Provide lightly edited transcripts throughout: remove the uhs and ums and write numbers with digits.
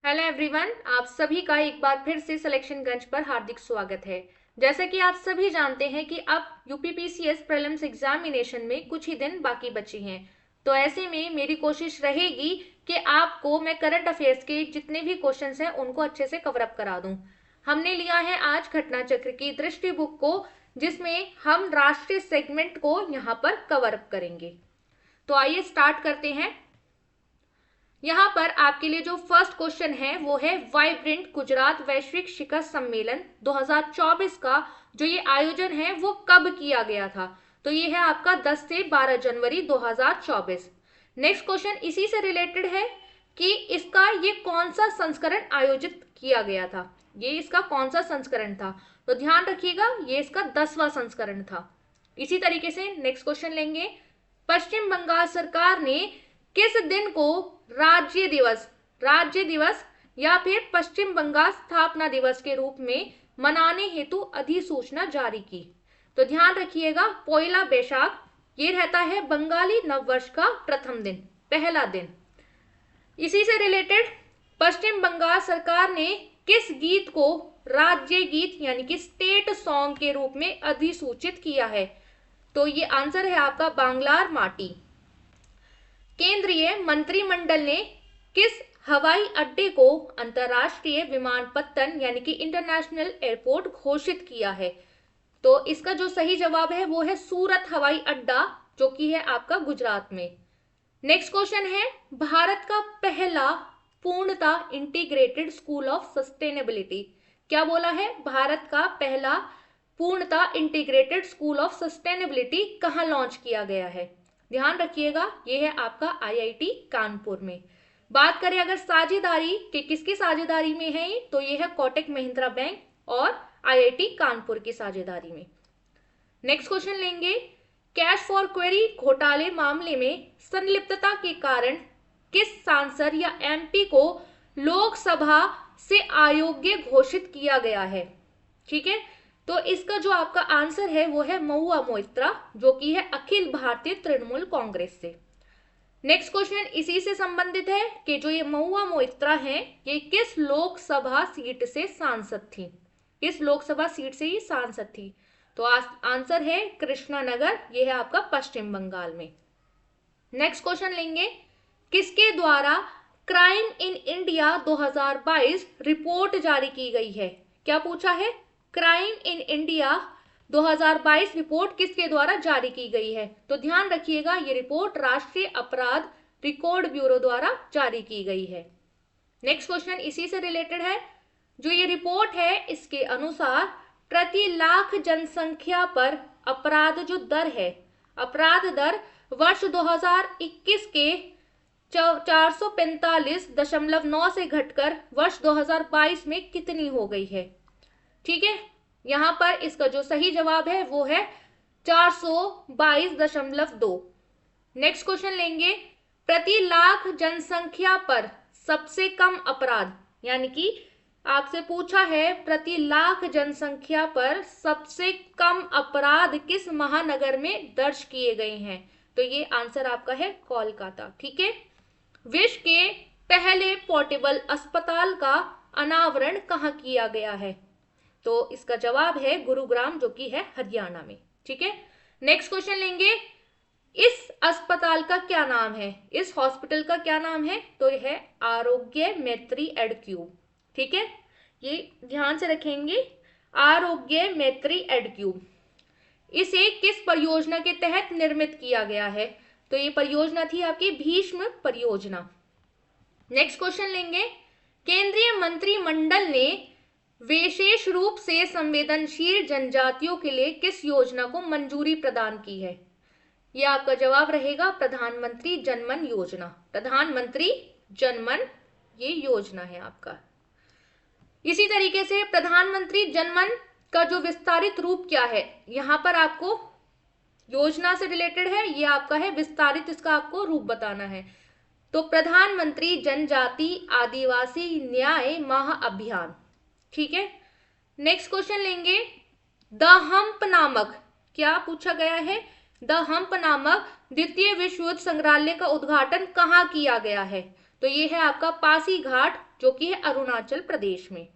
Hello everyone, आप सभी का एक बार फिर से सिलेक्शन गंज पर हार्दिक स्वागत है। जैसा कि आप सभी जानते हैं कि अब यूपीपीसीएस प्रीलिम्स एग्जामिनेशन में कुछ ही दिन बाकी बचे हैं, तो ऐसे में मेरी कोशिश रहेगी कि आपको मैं करंट अफेयर्स के जितने भी क्वेश्चंस हैं उनको अच्छे से कवर अप करा दूं। हमने लिया है आज घटना चक्र की दृष्टि बुक को, जिसमें हम राष्ट्रीय सेगमेंट को यहाँ पर कवर अप करेंगे। तो आइए स्टार्ट करते हैं। यहाँ पर आपके लिए जो फर्स्ट क्वेश्चन है वो है वाइब्रेंट गुजरात वैश्विक शिखर सम्मेलन 2024 का जो ये आयोजन है वो कब किया गया था। तो ये है आपका 10 से 12 जनवरी 2024। नेक्स्ट क्वेश्चन इसी से रिलेटेड है कि इसका ये कौन सा संस्करण आयोजित किया गया था। ये इसका कौन सा संस्करण था, तो ध्यान रखिएगा ये इसका 10वां संस्करण था। इसी तरीके से नेक्स्ट क्वेश्चन लेंगे। पश्चिम बंगाल सरकार ने किस दिन को राज्य दिवस या फिर पश्चिम बंगाल स्थापना दिवस के रूप में मनाने हेतु अधिसूचना जारी की। तो ध्यान रखिएगा पोइला बैशाख ये रहता है बंगाली नववर्ष का प्रथम दिन, पहला दिन। इसी से रिलेटेड पश्चिम बंगाल सरकार ने किस गीत को राज्य गीत यानी कि स्टेट सॉन्ग के रूप में अधिसूचित किया है। तो ये आंसर है आपका बांग्लार माटी। केंद्रीय मंत्रिमंडल ने किस हवाई अड्डे को अंतरराष्ट्रीय विमानपत्तन यानी कि इंटरनेशनल एयरपोर्ट घोषित किया है। तो इसका जो सही जवाब है वो है सूरत हवाई अड्डा, जो कि है आपका गुजरात में। नेक्स्ट क्वेश्चन है भारत का पहला पूर्णतः इंटीग्रेटेड स्कूल ऑफ सस्टेनेबिलिटी। क्या बोला है, भारत का पहला पूर्णतः इंटीग्रेटेड स्कूल ऑफ सस्टेनेबिलिटी कहाँ लॉन्च किया गया है। ध्यान रखिएगा ये है आपका आईआईटी कानपुर में। बात करें अगर साझेदारी कि किसकी साझेदारी में है, तो ये है कोटक महिंद्रा बैंक और आईआईटी कानपुर की साझेदारी में। नेक्स्ट क्वेश्चन लेंगे। कैश फॉर क्वेरी घोटाले मामले में संलिप्तता के कारण किस सांसद या एमपी को लोकसभा से अयोग्य घोषित किया गया है। ठीक है, तो इसका जो आपका आंसर है वो है महुआ मोइत्रा, जो कि है अखिल भारतीय तृणमूल कांग्रेस से। नेक्स्ट क्वेश्चन इसी से संबंधित है कि जो ये महुआ मोइत्रा है ये किस लोकसभा सीट से सांसद थी, किस लोकसभा सीट से ये सांसद थी। तो आंसर है कृष्णानगर, ये है आपका पश्चिम बंगाल में। नेक्स्ट क्वेश्चन लेंगे। किसके द्वारा क्राइम इन इंडिया 2022 रिपोर्ट जारी की गई है। क्या पूछा है, क्राइम इन इंडिया 2022 रिपोर्ट किसके द्वारा जारी की गई है। तो ध्यान रखिएगा ये रिपोर्ट राष्ट्रीय अपराध रिकॉर्ड ब्यूरो द्वारा जारी की गई है। नेक्स्ट क्वेश्चन इसी से रिलेटेड है। जो ये रिपोर्ट है इसके अनुसार प्रति लाख जनसंख्या पर अपराध जो दर है, अपराध दर वर्ष 2021 के 445.9 से घटकर वर्ष 2022 में कितनी हो गई है। ठीक है, यहां पर इसका जो सही जवाब है वो है 422.2। नेक्स्ट क्वेश्चन लेंगे। प्रति लाख जनसंख्या पर सबसे कम अपराध, यानी कि आपसे पूछा है प्रति लाख जनसंख्या पर सबसे कम अपराध किस महानगर में दर्ज किए गए हैं। तो ये आंसर आपका है कोलकाता। ठीक है, विश्व के पहले पोर्टेबल अस्पताल का अनावरण कहाँ किया गया है। तो इसका जवाब है गुरुग्राम, जो कि है हरियाणा में। ठीक है, नेक्स्ट क्वेश्चन लेंगे। इस अस्पताल का क्या नाम है, इस हॉस्पिटल का क्या नाम है। तो यह है आरोग्य मैत्री एडक्यूब। ठीक है, ये ध्यान से रखेंगे, आरोग्य मैत्री एडक्यूब। इसे किस परियोजना के तहत निर्मित किया गया है। तो ये परियोजना थी आपकी भीष्म परियोजना। नेक्स्ट क्वेश्चन लेंगे। केंद्रीय मंत्रिमंडल ने विशेष रूप से संवेदनशील जनजातियों के लिए किस योजना को मंजूरी प्रदान की है। यह आपका जवाब रहेगा प्रधानमंत्री जनमन योजना। प्रधानमंत्री जनमन ये योजना है आपका। इसी तरीके से प्रधानमंत्री जनमन का जो विस्तारित रूप क्या है, यहां पर आपको योजना से रिलेटेड है, ये आपका है विस्तारित, इसका आपको रूप बताना है। तो प्रधानमंत्री जनजाति आदिवासी न्याय महाअभियान। ठीक है, नेक्स्ट क्वेश्चन लेंगे। द हम्प नामक, क्या पूछा गया है, द हम्प नामक द्वितीय विश्व युद्ध संग्रहालय का उद्घाटन कहाँ किया गया है। तो ये है आपका पासीघाट, जो कि है अरुणाचल प्रदेश में।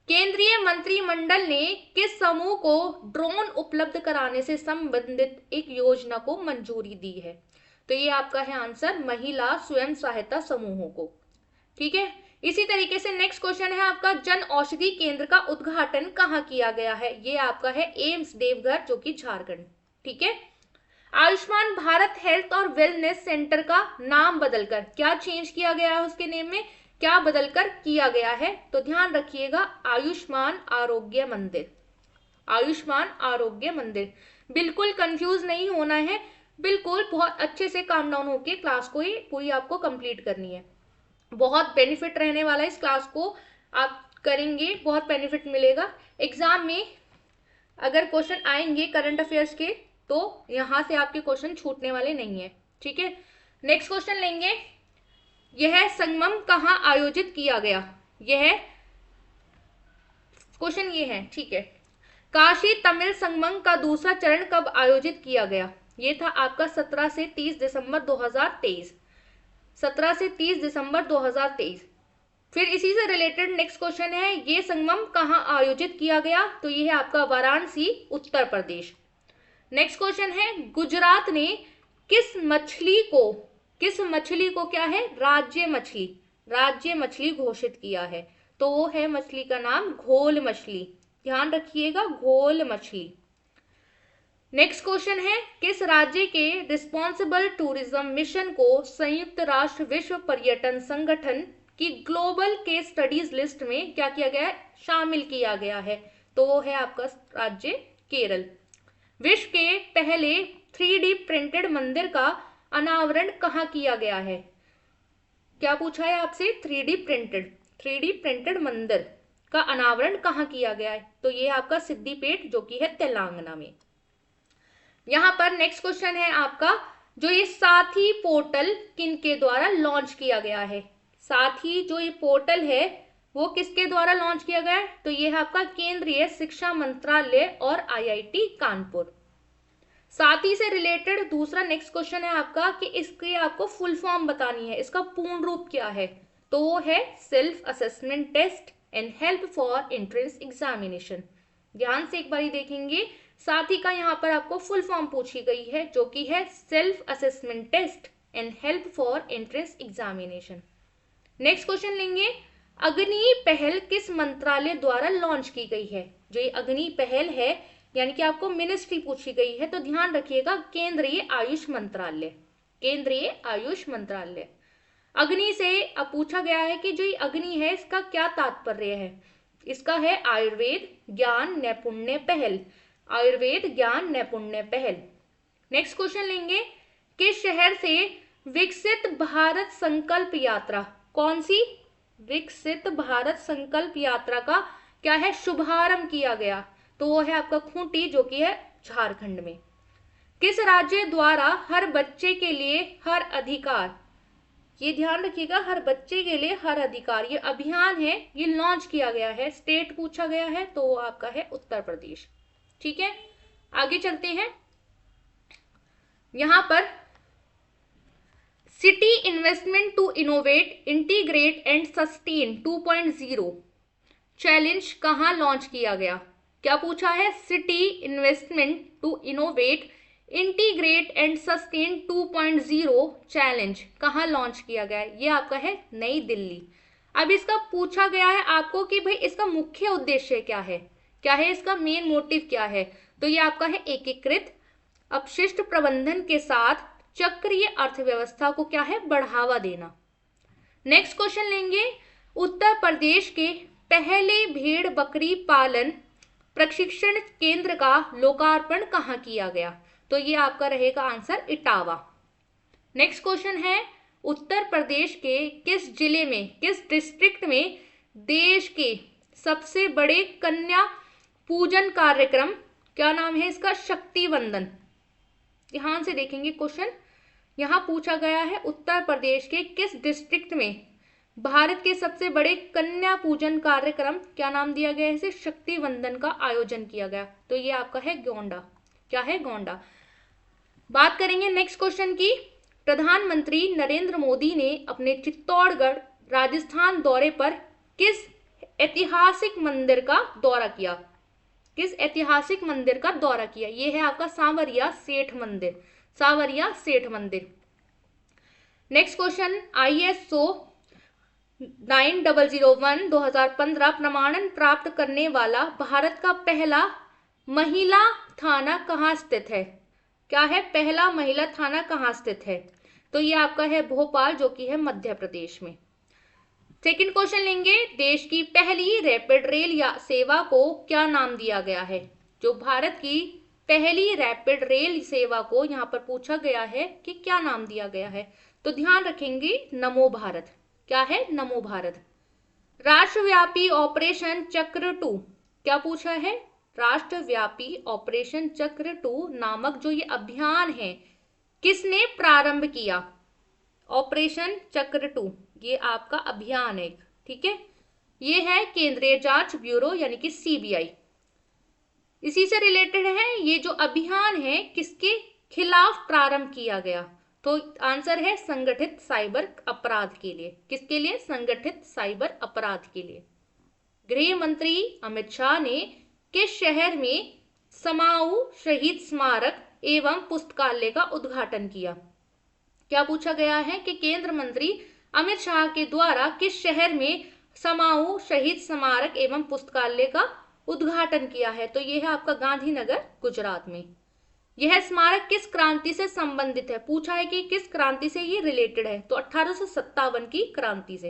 केंद्रीय मंत्रिमंडल ने किस समूह को ड्रोन उपलब्ध कराने से संबंधित एक योजना को मंजूरी दी है? तो ये आपका है आंसर, महिला स्वयं सहायता समूहों को। ठीक है, इसी तरीके से नेक्स्ट क्वेश्चन है आपका, जन औषधि केंद्र का उद्घाटन कहाँ किया गया है? ये आपका है एम्स देवघर, जो कि झारखंड। ठीक है, आयुष्मान भारत हेल्थ और वेलनेस सेंटर का नाम बदलकर क्या चेंज किया गया है? उसके नेम में क्या बदलकर किया गया है? तो ध्यान रखिएगा, आयुष्मान आरोग्य मंदिर। आयुष्मान आरोग्य मंदिर, बिल्कुल कंफ्यूज नहीं होना है, बिल्कुल बहुत अच्छे से काम डाउन होकर क्लास को ही पूरी आपको कंप्लीट करनी है। बहुत बेनिफिट रहने वाला है इस क्लास को, आप करेंगे बहुत बेनिफिट मिलेगा। एग्जाम में अगर क्वेश्चन आएंगे करंट अफेयर्स के, तो यहां से आपके क्वेश्चन छूटने वाले नहीं है। ठीक है, नेक्स्ट क्वेश्चन लेंगे, यह संगम कहाँ आयोजित किया गया? यह क्वेश्चन ये है। ठीक है, काशी तमिल संगमम का दूसरा चरण कब आयोजित किया गया? ये था आपका 17 से 30 दिसंबर 2023। 17 से 30 दिसंबर 2023। फिर इसी से रिलेटेड नेक्स्ट क्वेश्चन है, ये संगमम कहाँ आयोजित किया गया? तो ये है आपका वाराणसी, उत्तर प्रदेश। नेक्स्ट क्वेश्चन है, गुजरात ने किस मछली को क्या है? राज्य मछली घोषित किया है। तो वो है मछली का नाम घोल मछली, ध्यान रखिएगा, घोल मछली। नेक्स्ट क्वेश्चन है, किस राज्य के रिस्पॉन्सिबल टूरिज्म मिशन को संयुक्त राष्ट्र विश्व पर्यटन संगठन की ग्लोबल केस स्टडीज लिस्ट में क्या किया गया है? शामिल किया गया है। तो वो है आपका राज्य केरल। विश्व के पहले 3D प्रिंटेड मंदिर का अनावरण कहाँ किया गया है? क्या पूछा है आपसे? 3D प्रिंटेड मंदिर का अनावरण कहाँ किया गया है? तो ये आपका सिद्दीपेट, जो कि है तेलंगाना में। यहां पर नेक्स्ट क्वेश्चन है आपका, जो ये साथी पोर्टल किनके द्वारा लॉन्च किया गया है? साथी जो ये पोर्टल है वो किसके द्वारा लॉन्च किया गया है? तो ये है आपका केंद्रीय शिक्षा मंत्रालय और IIT कानपुर। साथी से रिलेटेड दूसरा नेक्स्ट क्वेश्चन है आपका कि इसकी आपको फुल फॉर्म बतानी है, इसका पूर्ण रूप क्या है? तो वो है self assessment test and help for entrance examination. ध्यान से एक बार देखेंगे, साथी का यहाँ पर आपको फुल फॉर्म पूछी गई है, जो कि है self assessment test and help for entrance examination. Next question लेंगे, अग्नि पहल किस मंत्रालय द्वारा लॉन्च की गई है? जो ये अग्नि पहल है यानी कि आपको मिनिस्ट्री पूछी गई है, तो ध्यान रखिएगा, केंद्रीय आयुष मंत्रालय। केंद्रीय आयुष मंत्रालय। अग्नि से अब पूछा गया है कि जो ये अग्नि है इसका क्या तात्पर्य है? इसका है आयुर्वेद ज्ञान नैपुण्य पहल। आयुर्वेद ज्ञान नैपुण्य पहल। नेक्स्ट क्वेश्चन लेंगे, किस शहर से विकसित भारत संकल्प यात्रा, कौन सी? विकसित भारत संकल्प यात्रा का क्या है? शुभारंभ किया गया। तो वो है आपका खूंटी, जो कि है झारखंड में। किस राज्य द्वारा हर बच्चे के लिए हर अधिकार, ये ध्यान रखिएगा, हर बच्चे के लिए हर अधिकार, ये अभियान है, ये लॉन्च किया गया है? स्टेट पूछा गया है, तो वो आपका है उत्तर प्रदेश। ठीक है, आगे चलते हैं। यहां पर city investment to innovate integrate and sustain 2.0 challenge कहां लॉन्च किया गया? क्या पूछा है? City investment to innovate integrate and sustain 2.0 challenge कहां लॉन्च किया गया है? ये आपका है नई दिल्ली। अब इसका पूछा गया है आपको कि भाई इसका मुख्य उद्देश्य क्या है, क्या है इसका मेन मोटिव क्या है? तो ये आपका है एकीकृत अपशिष्ट प्रबंधन के साथ चक्रीय अर्थव्यवस्था को क्या है? बढ़ावा देना। नेक्स्ट क्वेश्चन लेंगे, उत्तर प्रदेश के पहले भेड़ बकरी पालन प्रशिक्षण केंद्र का लोकार्पण कहाँ किया गया? तो ये आपका रहेगा आंसर इटावा। नेक्स्ट क्वेश्चन है, उत्तर प्रदेश के किस जिले में, किस डिस्ट्रिक्ट में देश के सबसे बड़े कन्या पूजन कार्यक्रम, क्या नाम है इसका? शक्ति वंदन। ध्यान से देखेंगे क्वेश्चन, यहां पूछा गया है उत्तर प्रदेश के किस डिस्ट्रिक्ट में भारत के सबसे बड़े कन्या पूजन कार्यक्रम, क्या नाम दिया गया है इसे? शक्ति वंदन का आयोजन किया गया। तो ये आपका है गोंडा। क्या है? गोंडा। बात करेंगे नेक्स्ट क्वेश्चन की, प्रधानमंत्री नरेंद्र मोदी ने अपने चित्तौड़गढ़ राजस्थान दौरे पर किस ऐतिहासिक मंदिर का दौरा किया? किस ऐतिहासिक मंदिर का दौरा किया? यह है आपका सांवरिया सेठ मंदिर, सांवरिया सेठ मंदिर। नेक्स्ट क्वेश्चन, ISO 9001 2015 प्रमाणन प्राप्त करने वाला भारत का पहला महिला थाना कहाँ स्थित है? क्या है पहला महिला थाना कहाँ स्थित है? तो ये आपका है भोपाल, जो कि है मध्य प्रदेश में। सेकंड क्वेश्चन लेंगे, देश की पहली रैपिड रेल या सेवा को क्या नाम दिया गया है? जो भारत की पहली रैपिड रेल सेवा को यहाँ पर पूछा गया है कि क्या नाम दिया गया है, तो ध्यान रखेंगे नमो भारत। क्या है? नमो भारत। राष्ट्रव्यापी ऑपरेशन चक्र 2, क्या पूछा है? राष्ट्रव्यापी ऑपरेशन चक्र 2 नामक जो ये अभियान है किसने प्रारंभ किया? ऑपरेशन चक्र 2 ये आपका अभियान है, ठीक है। ये है केंद्रीय जांच ब्यूरो यानी कि CBI। इसी से रिलेटेड है ये जो अभियान है किसके खिलाफ प्रारंभ किया गया? तो आंसर है संगठित साइबर अपराध के लिए। किसके लिए? संगठित साइबर अपराध के लिए। गृह मंत्री अमित शाह ने किस शहर में समाऊ शहीद स्मारक एवं पुस्तकालय का उद्घाटन किया? क्या पूछा गया है कि केंद्र मंत्री अमित शाह के द्वारा किस शहर में समाऊ शहीद स्मारक एवं पुस्तकालय का उद्घाटन किया है? तो यह है आपका गांधीनगर, गुजरात में। यह स्मारक किस क्रांति से संबंधित है? पूछा है कि किस क्रांति से ये रिलेटेड है, तो 1857 की क्रांति से।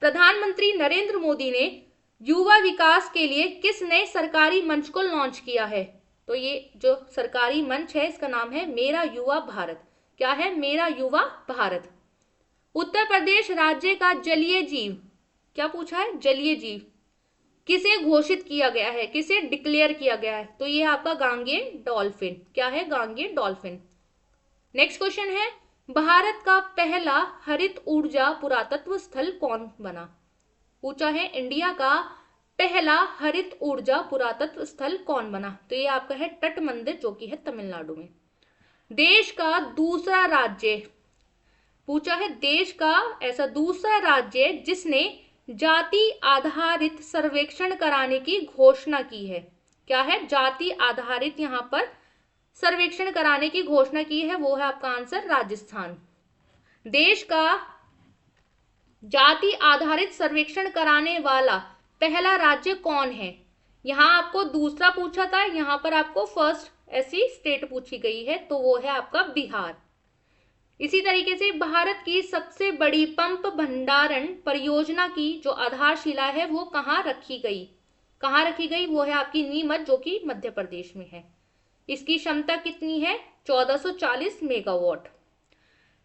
प्रधानमंत्री नरेंद्र मोदी ने युवा विकास के लिए किस नए सरकारी मंच को लॉन्च किया है? तो ये जो सरकारी मंच है इसका नाम है मेरा युवा भारत। क्या है? मेरा युवा भारत। उत्तर प्रदेश राज्य का जलीय जीव, क्या पूछा है? जलीय जीव किसे घोषित किया गया है? किसे डिक्लेयर किया गया है? तो ये आपका गांगेय डॉल्फिन। क्या है? गांगेय डॉल्फिन। नेक्स्ट क्वेश्चन है, भारत का पहला हरित ऊर्जा पुरातत्व स्थल कौन बना? पूछा है इंडिया का पहला हरित ऊर्जा पुरातत्व स्थल कौन बना? तो ये आपका है तट मंदिर, जो कि है तमिलनाडु में। देश का दूसरा राज्य, पूछा है देश का ऐसा दूसरा राज्य जिसने जाति आधारित सर्वेक्षण कराने की घोषणा की है। क्या है? जाति आधारित यहाँ पर सर्वेक्षण कराने की घोषणा की है, वो है आपका आंसर राजस्थान। देश का जाति आधारित सर्वेक्षण कराने वाला पहला राज्य कौन है? यहाँ आपको दूसरा पूछा था, यहाँ पर आपको फर्स्ट ऐसी स्टेट पूछी गई है, तो वो है आपका बिहार। इसी तरीके से भारत की सबसे बड़ी पंप भंडारण परियोजना की जो आधारशिला है वो कहाँ रखी गई? कहाँ रखी गई? वो है आपकी नीमच, जो कि मध्य प्रदेश में है। इसकी क्षमता कितनी है? 1440 मेगावाट।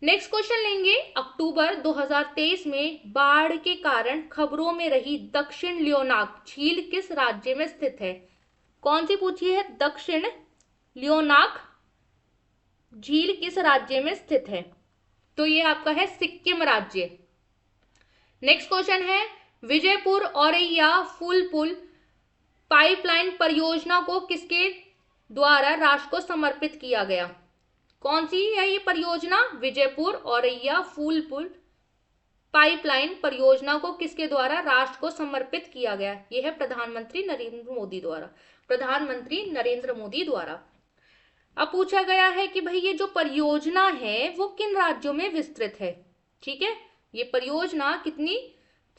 नेक्स्ट क्वेश्चन लेंगे, अक्टूबर 2023 में बाढ़ के कारण खबरों में रही दक्षिण लियोनाक झील किस राज्य में स्थित है? कौन सी पूछी है? दक्षिण लियोनाक झील किस राज्य में स्थित है? तो ये आपका है सिक्किम राज्य। नेक्स्ट क्वेश्चन है, विजयपुर औरैया फूलपुर पाइपलाइन परियोजना को किसके द्वारा राष्ट्र को समर्पित किया गया? कौन सी है ये परियोजना? विजयपुर औरैया फूलपुर पाइपलाइन परियोजना को किसके द्वारा राष्ट्र को समर्पित किया गया? ये है प्रधानमंत्री नरेंद्र मोदी द्वारा। प्रधानमंत्री नरेंद्र मोदी द्वारा। अब पूछा गया है कि भाई ये जो परियोजना है वो किन राज्यों में विस्तृत है? ठीक है, ये परियोजना कितनी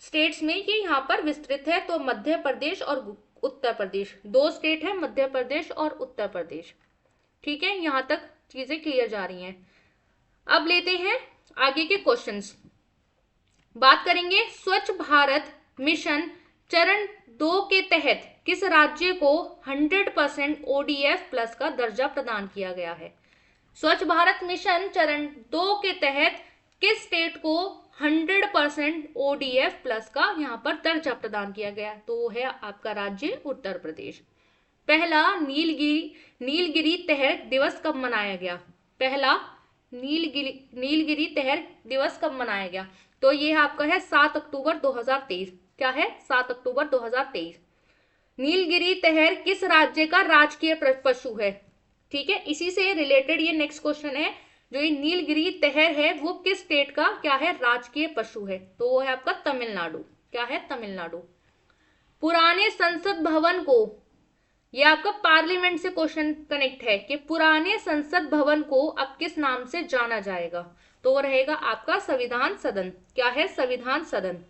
स्टेट्स में ये यहाँ पर विस्तृत है? तो मध्य प्रदेश और उत्तर प्रदेश, दो स्टेट है, मध्य प्रदेश और उत्तर प्रदेश। ठीक है, यहाँ तक चीजें क्लियर जा रही हैं। अब लेते हैं आगे के क्वेश्चंस। बात करेंगे स्वच्छ भारत मिशन चरण 2 के तहत किस राज्य को 100% ODF प्लस का दर्जा प्रदान किया गया है? स्वच्छ भारत मिशन चरण 2 के तहत किस स्टेट को 100% ODF प्लस का यहाँ पर दर्जा प्रदान किया गया? तो वो है आपका राज्य उत्तर प्रदेश। पहला नीलगिरी तहर दिवस कब मनाया गया? पहला नीलगिरी तहर दिवस कब मनाया गया? तो ये आपका है 7 अक्टूबर 2023। क्या है? 7 अक्टूबर 2023। नीलगिरी तहर किस राज्य का राजकीय पशु है? ठीक है, इसी से रिलेटेड ये नेक्स्ट क्वेश्चन है। जो ये नीलगिरी तहर है वो किस स्टेट का क्या है, राजकीय पशु है? तो वो है आपका तमिलनाडु। क्या है? तमिलनाडु। पुराने संसद भवन को, ये आपका पार्लियामेंट से क्वेश्चन कनेक्ट है कि पुराने संसद भवन को अब किस नाम से जाना जाएगा? तो वो रहेगा आपका संविधान सदन। क्या है? संविधान सदन।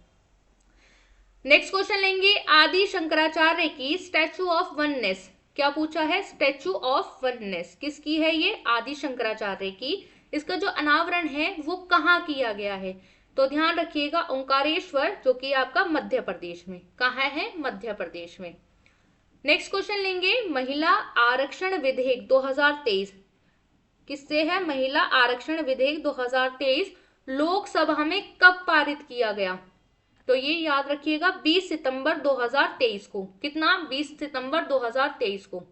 नेक्स्ट क्वेश्चन लेंगे, आदि शंकराचार्य की स्टैचू ऑफ वननेस, क्या पूछा है? स्टैचू ऑफ वननेस किसकी है? ये आदि शंकराचार्य की। इसका जो अनावरण है वो कहाँ किया गया है? तो ध्यान रखिएगा ओंकारेश्वर, जो कि आपका मध्य प्रदेश में। कहाँ है? मध्य प्रदेश में। नेक्स्ट क्वेश्चन लेंगे, महिला आरक्षण विधेयक 2023 किससे है? महिला आरक्षण विधेयक 2023 लोकसभा में कब पारित किया गया? तो ये याद रखिएगा 20 सितंबर 2023 को। कितना? 20 सितंबर 2023 को।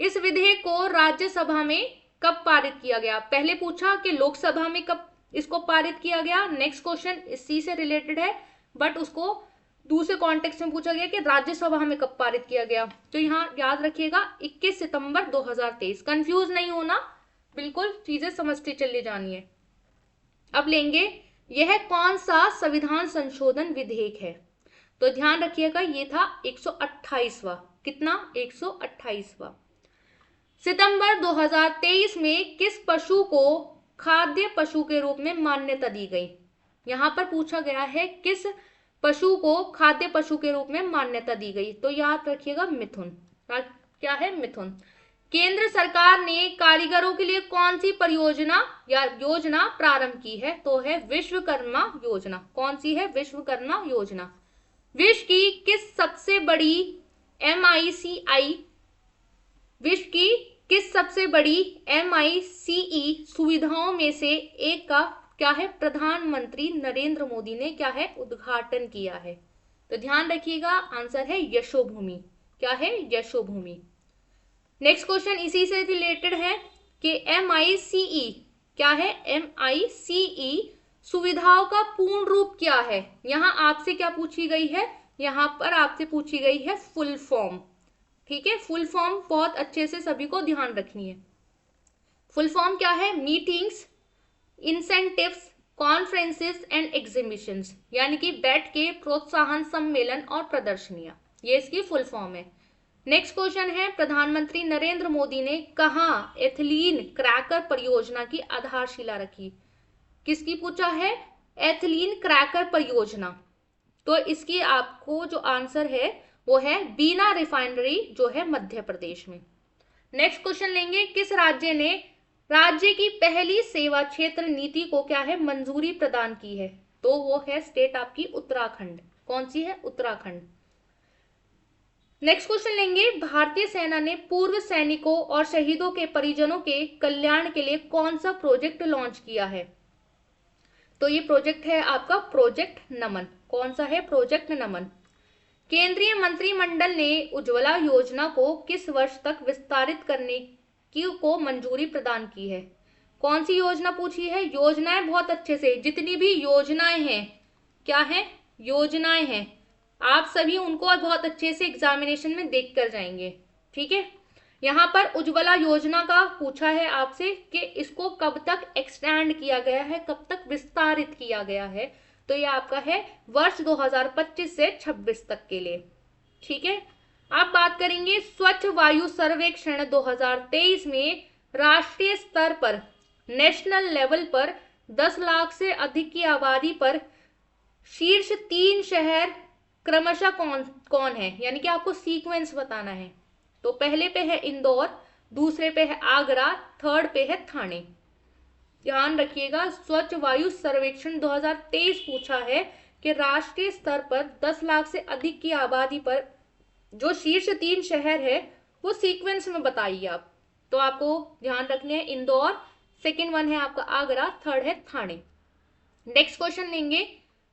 इस विधेयक को राज्यसभा में कब पारित किया गया? पहले पूछा कि लोकसभा में कब इसको पारित किया गया। नेक्स्ट क्वेश्चन इसी से रिलेटेड है, बट उसको दूसरे कॉन्टेक्स्ट में पूछा गया कि राज्यसभा में कब पारित किया गया। तो यहाँ याद रखिएगा 21 सितंबर 2023। कंफ्यूज नहीं होना, बिल्कुल चीजें समझते चले जानी है। अब लेंगे, यह कौन सा संविधान संशोधन विधेयक है? तो ध्यान रखिएगा ये था 128वां। कितना? 128वां। सितंबर 2023 में किस पशु को खाद्य पशु के रूप में मान्यता दी गई? यहाँ पर पूछा गया है किस पशु को खाद्य पशु के रूप में मान्यता दी गई? तो याद रखिएगा मिथुन। क्या है? मिथुन। केंद्र सरकार ने कारीगरों के लिए कौन सी परियोजना या योजना प्रारंभ की है? तो है विश्वकर्मा योजना। कौन सी है? विश्वकर्मा योजना। विश्व की किस सबसे बड़ी MICI, विश्व की किस सबसे बड़ी MICE सुविधाओं में से एक का क्या है? प्रधानमंत्री नरेंद्र मोदी ने क्या है? उद्घाटन किया है। तो ध्यान रखिएगा आंसर है यशोभूमि। क्या है? यशोभूमि। नेक्स्ट क्वेश्चन इसी से रिलेटेड है कि MICE क्या है? MICE सुविधाओं का पूर्ण रूप क्या है? यहाँ आपसे क्या पूछी गई है? यहाँ पर आपसे पूछी गई है फुल फॉर्म। ठीक है, फुल फॉर्म बहुत अच्छे से सभी को ध्यान रखनी है। फुल फॉर्म क्या है? Meetings, incentives, conferences and exhibitions, यानी कि बैठ के प्रोत्साहन सम्मेलन और प्रदर्शनियां, ये इसकी फुल फॉर्म है। नेक्स्ट क्वेश्चन है, प्रधानमंत्री नरेंद्र मोदी ने कहाँ एथिलीन क्रैकर परियोजना की आधारशिला रखी? किसकी पूछा है? एथिलीन क्रैकर परियोजना। तो इसकी आपको जो आंसर है वो है बीना रिफाइनरी, जो है मध्य प्रदेश में। नेक्स्ट क्वेश्चन लेंगे, किस राज्य ने राज्य की पहली सेवा क्षेत्र नीति को क्या है? मंजूरी प्रदान की है? तो वो है स्टेट आपकी उत्तराखंड। कौन सी है? उत्तराखंड। नेक्स्ट क्वेश्चन लेंगे, भारतीय सेना ने पूर्व सैनिकों और शहीदों के परिजनों के कल्याण के लिए कौन सा प्रोजेक्ट लॉन्च किया है? तो ये प्रोजेक्ट है आपका प्रोजेक्ट नमन। कौन सा है? प्रोजेक्ट नमन। केंद्रीय मंत्रिमंडल ने उज्ज्वला योजना को किस वर्ष तक विस्तारित करने की को मंजूरी प्रदान की है? कौन सी योजना पूछी है? योजनाएं बहुत अच्छे से, जितनी भी योजनाएं हैं, क्या है? योजनाएं हैं, आप सभी उनको बहुत अच्छे से एग्जामिनेशन में देख कर जाएंगे। ठीक है, यहाँ पर उज्ज्वला योजना का पूछा है आपसे कि इसको कब तक एक्सटेंड किया गया है, कब तक विस्तारित किया गया है? तो ये आपका है वर्ष 2025 से 26 तक के लिए। ठीक है, अब बात करेंगे स्वच्छ वायु सर्वेक्षण 2023 में राष्ट्रीय स्तर पर, नेशनल लेवल पर 10 लाख से अधिक की आबादी पर शीर्ष 3 शहर क्रमशः कौन कौन है? यानी कि आपको सीक्वेंस बताना है। तो पहले पे है इंदौर, दूसरे पे है आगरा, थर्ड पे है थाने। ध्यान रखिएगा, स्वच्छ वायु सर्वेक्षण 2023 पूछा है कि राष्ट्रीय स्तर पर 10 लाख से अधिक की आबादी पर जो शीर्ष 3 शहर है वो सीक्वेंस में बताइए आप। तो आपको ध्यान रखने हैं इंदौर, सेकेंड वन है आपका आगरा, थर्ड है थाने। नेक्स्ट क्वेश्चन लेंगे,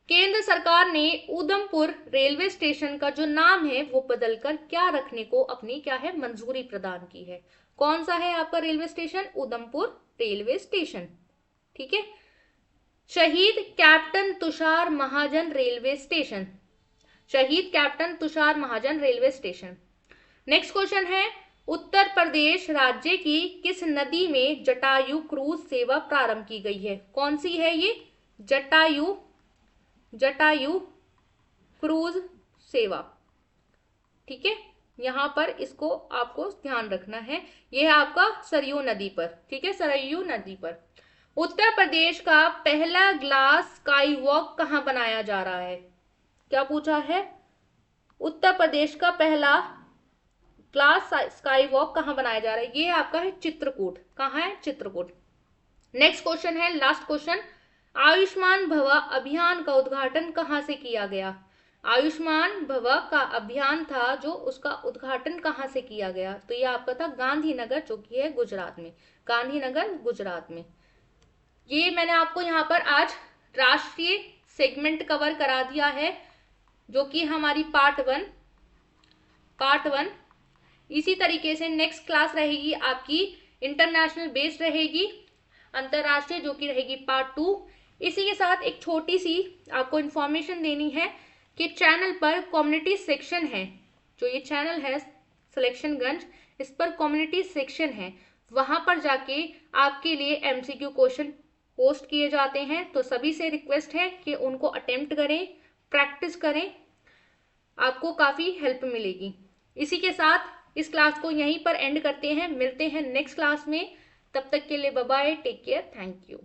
केंद्र सरकार ने उधमपुर रेलवे स्टेशन का जो नाम है वो बदलकर क्या रखने को अपनी क्या है? मंजूरी प्रदान की है? कौन सा है आपका railway station? Udhampur railway station. ठीक है, शहीद कैप्टन तुषार महाजन रेलवे स्टेशन, शहीद कैप्टन तुषार महाजन रेलवे स्टेशन। नेक्स्ट क्वेश्चन है, उत्तर प्रदेश राज्य की किस नदी में जटायु क्रूज सेवा प्रारंभ की गई है? कौन सी है ये? जटायु क्रूज सेवा। ठीक है, यहां पर इसको आपको ध्यान रखना है। यह है आपका सरयू नदी पर। ठीक है, सरयू नदी पर। उत्तर प्रदेश का पहला ग्लास स्काई वॉक कहाँ बनाया जा रहा है? क्या पूछा है? उत्तर प्रदेश का पहला ग्लास स्काई वॉक कहाँ बनाया जा रहा है? ये आपका है चित्रकूट। कहाँ है? चित्रकूट। नेक्स्ट क्वेश्चन है, लास्ट क्वेश्चन। आयुष्मान भव अभियान का उद्घाटन कहाँ से किया गया? आयुष्मान भव का अभियान था जो, उसका उद्घाटन कहाँ से किया गया? तो ये आपका था गांधीनगर, जो कि है गुजरात में। गांधीनगर गुजरात में। ये मैंने आपको यहाँ पर आज राष्ट्रीय सेगमेंट कवर करा दिया है, जो कि हमारी पार्ट वन। इसी तरीके से नेक्स्ट क्लास रहेगी आपकी इंटरनेशनल बेस्ड रहेगी, अंतरराष्ट्रीय, जो कि रहेगी पार्ट 2। इसी के साथ एक छोटी सी आपको इंफॉर्मेशन देनी है कि चैनल पर कम्युनिटी सेक्शन है। जो ये चैनल है सिलेक्शनगंज, इस पर कम्युनिटी सेक्शन है। वहां पर जाके आपके लिए एमसीक्यू क्वेश्चन पोस्ट किए जाते हैं। तो सभी से रिक्वेस्ट है कि उनको अटेम्प्ट करें, प्रैक्टिस करें, आपको काफी हेल्प मिलेगी। इसी के साथ इस क्लास को यहीं पर एंड करते हैं। मिलते हैं नेक्स्ट क्लास में। तब तक के लिए bye bye, take care, thank you.